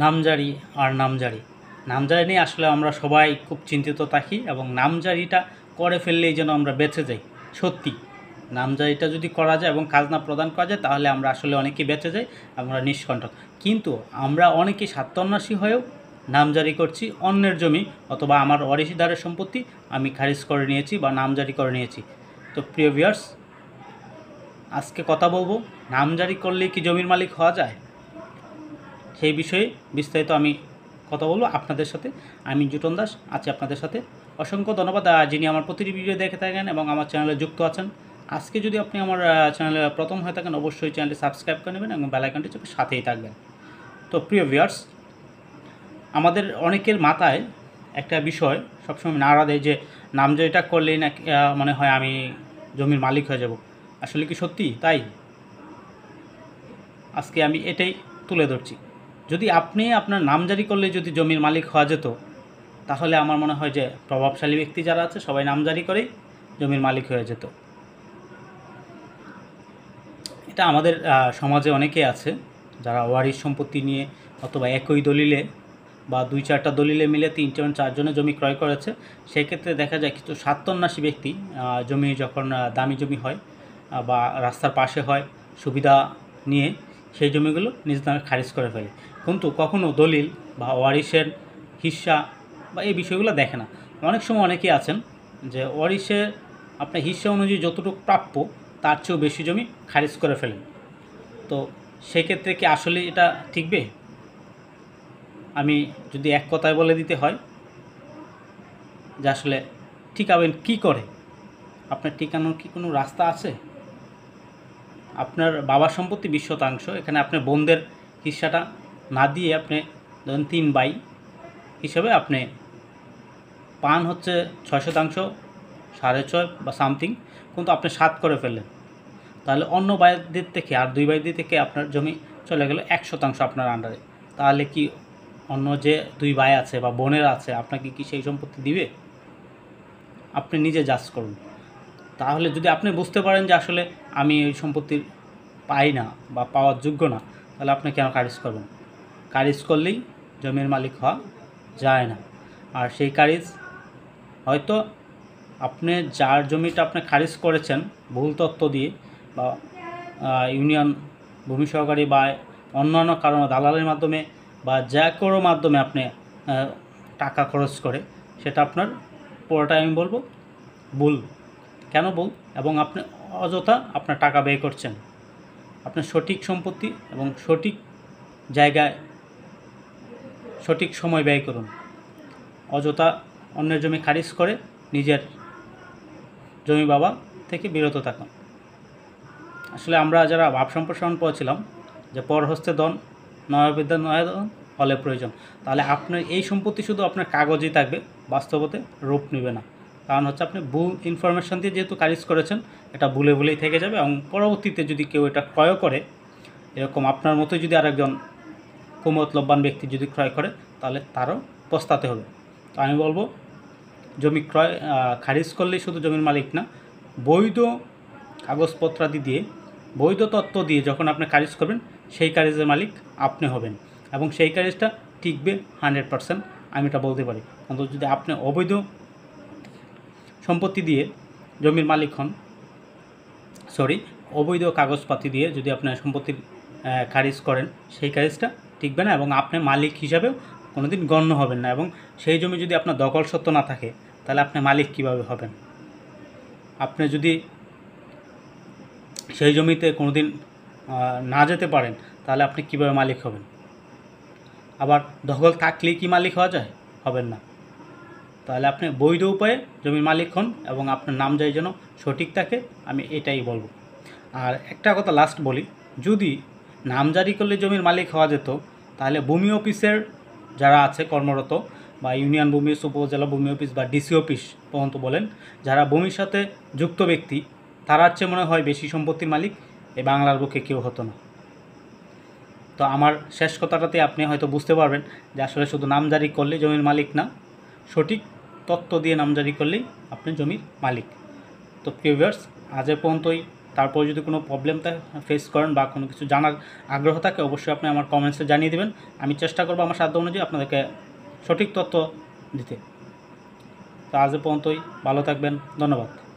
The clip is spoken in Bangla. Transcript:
নামজারি আর নামজারি নামজারি নিয়ে আসলে আমরা সবাই খুব চিন্তিত থাকি এবং নামজারিটা করে ফেললেই যেন আমরা বেঁচে যাই। সত্যি নামজারিটা যদি করা যায় এবং খাজনা প্রদান করা যায় তাহলে আমরা আসলে অনেকেই বেঁচে যাই, আমরা নিষ্কণ্টক। কিন্তু আমরা অনেকেই স্বার্থান্বেষী হয়েও নামজারি করছি অন্যের জমি অথবা আমার ওয়ারিশদারের সম্পত্তি আমি খারিজ করে নিয়েছি বা নামজারি করে নিয়েছি। তো প্রিয় ভিউয়ার্স, আজকে কথা বলবো নামজারি করলে কি জমির মালিক হওয়া যায়, সেই বিষয়ে বিস্তারিত আমি কথা বলবো আপনাদের সাথে। আমি জুটন দাস আছি আপনাদের সাথে। অসংখ্য ধন্যবাদ যিনি আমার প্রতিটি ভিডিও দেখে থাকেন এবং আমার চ্যানেলে যুক্ত আছেন। আজকে যদি আপনি আমার চ্যানেলে প্রথম হয়ে থাকেন অবশ্যই চ্যানেলটি সাবস্ক্রাইব করে নেবেন এবং বেল আইকনটি চেপে সাথেই থাকবেন। তো প্রিয় ভিউয়ার্স, আমাদের অনেকের মাথায় একটা বিষয় সবসময় নাড়া দেয় যে নামজারিটা করলেই না মনে হয় আমি জমির মালিক হয়ে যাব। আসলে কি সত্যি তাই? আজকে আমি এটাই তুলে ধরছি। যদি আপনি আপনার নামজারি করলে যদি জমির মালিক হওয়া যেত, তাহলে আমার মনে হয় যে প্রভাবশালী ব্যক্তি যারা আছে সবাই নামজারি করেই জমির মালিক হয়ে যেত। এটা আমাদের সমাজে অনেকে আছে যারা ওয়ারিশ সম্পত্তি নিয়ে অথবা একই দলিলে বা 2-4টা দলিলে মিলে 3-4 জনের জমি ক্রয় করেছে। সেক্ষেত্রে দেখা যায় কিছু স্বার্থান্বেষী ব্যক্তি জমি যখন দামি জমি হয় বা রাস্তার পাশে হয় সুবিধা নিয়ে সেই জমিগুলো নিজ নামে খারিজ করে ফেলে, কিন্তু কখনও দলিল বা ওয়ারিশের হিস্সা বা এই বিষয়গুলো দেখে না। অনেক সময় অনেকেই আছেন যে ওয়ারিশের আপনার হিস্সা অনুযায়ী যতটুকু প্রাপ্য তার চেয়েও বেশি জমি খারিজ করে ফেলেন। তো সেক্ষেত্রে কি আসলে এটা টিকবে? আমি যদি এক কথায় বলে দিতে হয় যে আসলে টিকাবেন কি করে, আপনার টিকানোর কি কোনো রাস্তা আছে? আপনার বাবার সম্পত্তি 20% এখানে আপনার বোনদের হিস্সাটা না দিয়ে আপনি ধরেন 3 ভাই হিসেবে আপনি পান হচ্ছে 6%, 6.5 বা সামথিং, কিন্তু আপনি 7 করে ফেললেন। তাহলে অন্য ভাইদের থেকে আর 2 ভাইদের থেকে আপনার জমি চলে গেল 1% আপনার আন্ডারে। তাহলে কি অন্য যে 2 ভাই আছে বা বোনেরা আছে আপনাকে কি সেই সম্পত্তি দিবে? আপনি নিজে জাজ করুন। তাহলে যদি আপনি বুঝতে পারেন যে আসলে আমি এই সম্পত্তির পাই না বা পাওয়ার যোগ্য না, তাহলে আপনি কেন খারিজ করবেন? খারিজ করলেই জমির মালিক হওয়া যায় না। আর সেই খারিজ হয়তো আপনি যার জমিটা আপনি খারিজ করেছেন ভুল তথ্য দিয়ে বা ইউনিয়ন ভূমি সহকারী বা অন্যান্য কারণে দালালের মাধ্যমে বা যা কোনো মাধ্যমে আপনি টাকা খরচ করে, সেটা আপনার পুরোটাই আমি বলবো ভুল। কেন ভুল? এবং আপনি অযথা আপনার টাকা ব্যয় করছেন। আপনি সঠিক সম্পত্তি এবং সঠিক জায়গায় সঠিক সময় ব্যয় করুন। অযথা অন্যের জমি খারিজ করে নিজের জমি বাবা থেকে বিরত থাকুন। আসলে আমরা যারা ভাব সম্প্রসারণ পড়েছিলাম যে পর হস্তে ধন নয় বিদ্যা নয় ধন ফলে প্রয়োজন, তাহলে আপনার এই সম্পত্তি শুধু আপনার কাগজেই থাকবে, বাস্তবতে রূপ নেবে না। কারণ হচ্ছে আপনি ভুল ইনফরমেশান দিয়ে যেহেতু খারিজ করেছেন, এটা ভুলেই থেকে যাবে এবং পরবর্তীতে যদি কেউ এটা ক্রয় করে, এরকম আপনার মতোই যদি আরেকজন কুমতলব্বান ব্যক্তি যদি ক্রয় করে, তাহলে তারও পস্তাতে হবে। তো আমি বলবো জমি ক্রয় খারিজ করলেই শুধু জমির মালিক না, বৈধ কাগজপত্রাদি দিয়ে বৈধ তথ্য দিয়ে যখন আপনি খারিজ করবেন সেই খারিজের মালিক আপনি হবেন এবং সেই খারিজটা টিকবে 100%, আমি এটা বলতে পারি। কিন্তু যদি আপনি অবৈধ সম্পত্তি দিয়ে জমির মালিক হন, অবৈধ কাগজপাতি দিয়ে যদি আপনি সম্পত্তির খারিজ করেন, সেই খারিজটা টিকবে না এবং আপনি মালিক হিসাবেও কোনোদিন গণ্য হবেন না। এবং সেই জমি যদি আপনার দখল সত্ত্ব না থাকে, তাহলে আপনি মালিক কীভাবে হবেন? আপনি যদি সেই জমিতে কোনোদিন না যেতে পারেন, তাহলে আপনি কীভাবে মালিক হবেন? আবার দখল থাকলেই কি মালিক হওয়া যায়? হবেন না। তাহলে আপনি বৈধ উপায়ে জমির মালিক হন এবং আপনার নামজারি যেন সঠিক থাকে, আমি এটাই বলবো। আর একটা কথা লাস্ট বলি, যদি নামজারি করলে জমির মালিক হওয়া যেত, তাহলে ভূমি অফিসের যারা আছে কর্মরত বা ইউনিয়ন ভূমি অফিস, উপজেলা ভূমি অফিস বা ডিসি অফিস পর্যন্ত বলেন, যারা ভূমির সাথে যুক্ত ব্যক্তি, তারার চেয়ে মনে হয় বেশি সম্পত্তির মালিক এই বাংলার বুকে কেউ হতো না। তো আমার শেষ কথাটাতে আপনি হয়তো বুঝতে পারবেন যে আসলে শুধু নামজারি করলে জমির মালিক না, সঠিক তথ্য দিয়ে নামজারি করলেই আপনি জমির মালিক। তো প্রিয় ভিউয়ার্স, আজ পর্যন্তই। তারপর যদি কোনো প্রবলেমটা ফেস করেন বা কোনো কিছু জানার আগ্রহ থাকে, অবশ্যই আপনি আমার কমেন্টসে জানিয়ে দেবেন। আমি চেষ্টা করবো আমার সাধ্য অনুযায়ী আপনাদেরকে সঠিক তথ্য দিতে। তো আজ এ পর্যন্তই, ভালো থাকবেন, ধন্যবাদ।